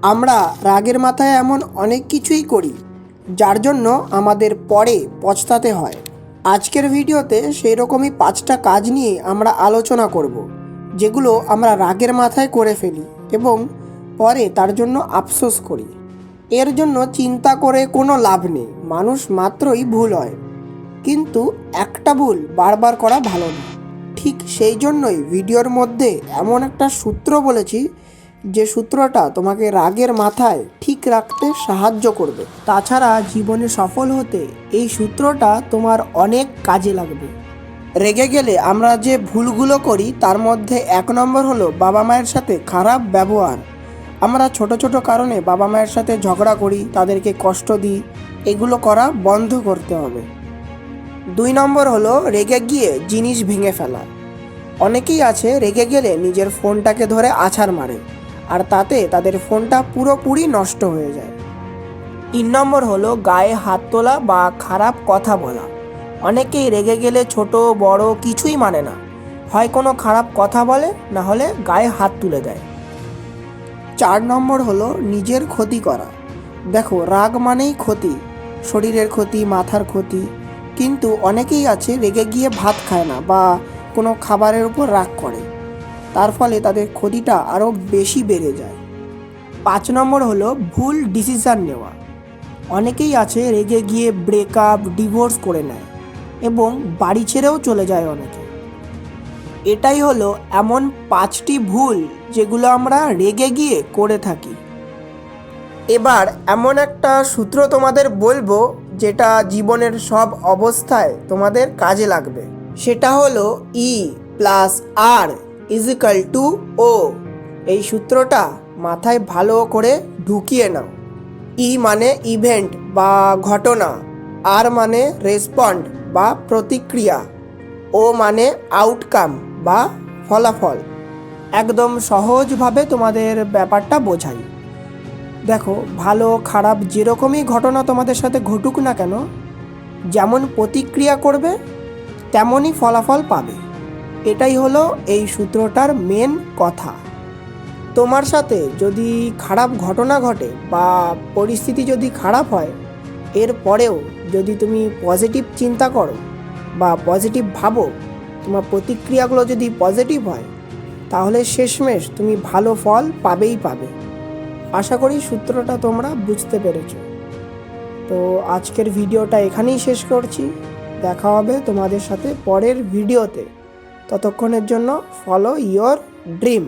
আমরা রাগের মাথায় এমন অনেক কিছুই করি যার জন্য আমাদের পরে পস্তাতে হয়। আজকের ভিডিওতে সেই রকমই 5টা কাজ নিয়ে আমরা আলোচনা করব, যেগুলো আমরা রাগের মাথায় করে ফেলি এবং পরে তার জন্য আফসোস করি। এর জন্য চিন্তা করে কোনো লাভ নেই, মানুষ মাত্রই ভুল হয়, কিন্তু একটা ভুল বারবার করা ভালো না। ঠিক সেই জন্যই ভিডিওর মধ্যে এমন একটা সূত্র বলেছি যে সূত্রটা তোমাকে রাগের মাথায় ঠিক রাখতে সাহায্য করবে। তাছাড়া জীবনে সফল হতে এই সূত্রটা তোমার অনেক কাজে লাগবে। রেগে গেলে আমরা যে ভুলগুলো করি তার মধ্যে 1 নম্বর হলো বাবা মায়ের সাথে খারাপ ব্যবহার। আমরা ছোট ছোট কারণে বাবা মায়ের সাথে ঝগড়া করি, তাদেরকে কষ্ট দিই। এগুলো করা বন্ধ করতে হবে। 2 নম্বর হলো রেগে গিয়ে জিনিস ভেঙে ফেলা। অনেকেই আছে রেগে গেলে নিজের ফোনটাকে ধরে আছাড় মারে, আর তাতে তাদের ফোনটা পুরোপুরি নষ্ট হয়ে যায়। 3 নম্বর হলো গায়ে হাত তোলা বা খারাপ কথা বলা। অনেকেই রেগে গেলে ছোট বড় কিছুই মানে না, হয় কোনো খারাপ কথা বলে, না হলে গায়ে হাত তুলে দেয়। 4 নম্বর হলো নিজের ক্ষতি করা। দেখো, রাগ মানেই ক্ষতি, শরীরের ক্ষতি, মাথার ক্ষতি। কিন্তু অনেকেই আছে রেগে গিয়ে ভাত খায় না বা কোনো খাবারের উপর রাগ করে, তার ফলে তাদের ক্ষতিটা আরও বেশি বেড়ে যায়। 5 নম্বর হলো ভুল ডিসিশান নেওয়া। অনেকেই আছে রেগে গিয়ে ব্রেকআপ, ডিভোর্স করে নেয় এবং বাড়ি ছেড়েও চলে যায় অনেকে। এটাই হলো এমন 5টি ভুল যেগুলো আমরা রেগে গিয়ে করে থাকি। এবার এমন একটা সূত্র তোমাদের বলবো যেটা জীবনের সব অবস্থায় তোমাদের কাজে লাগবে। সেটা হলো E+R=O। এই সূত্রটা মাথায় ভালো করে ঢুকিয়ে নাও। ই মানে ইভেন্ট বা ঘটনা, আর মানে রেসপন্ড বা প্রতিক্রিয়া, ও মানে আউটকাম বা ফলাফল। একদম সহজভাবে তোমাদের ব্যাপারটা বোঝাই। দেখো, ভালো খারাপ যেরকমই ঘটনা তোমাদের সাথে ঘটুক না কেন, যেমন প্রতিক্রিয়া করবে তেমনই ফলাফল পাবে। এটাই হলো এই সূত্রটার মেন কথা। তোমার সাথে যদি খারাপ ঘটনা ঘটে বা পরিস্থিতি যদি খারাপ হয়, এরপরেও যদি তুমি পজিটিভ চিন্তা করো বা পজিটিভ ভাবো, তোমার প্রতিক্রিয়াগুলো যদি পজিটিভ হয়, তাহলে শেষমেশ তুমি ভালো ফল পাবেই পাবে। আশা করি সূত্রটা তোমরা বুঝতে পেরেছো। তো আজকের ভিডিওটা এখানেই শেষ করছি। দেখা হবে তোমাদের সাথে পরের ভিডিওতে। ততক্ষণের জন্য ফলো ইয়োর ড্রিম।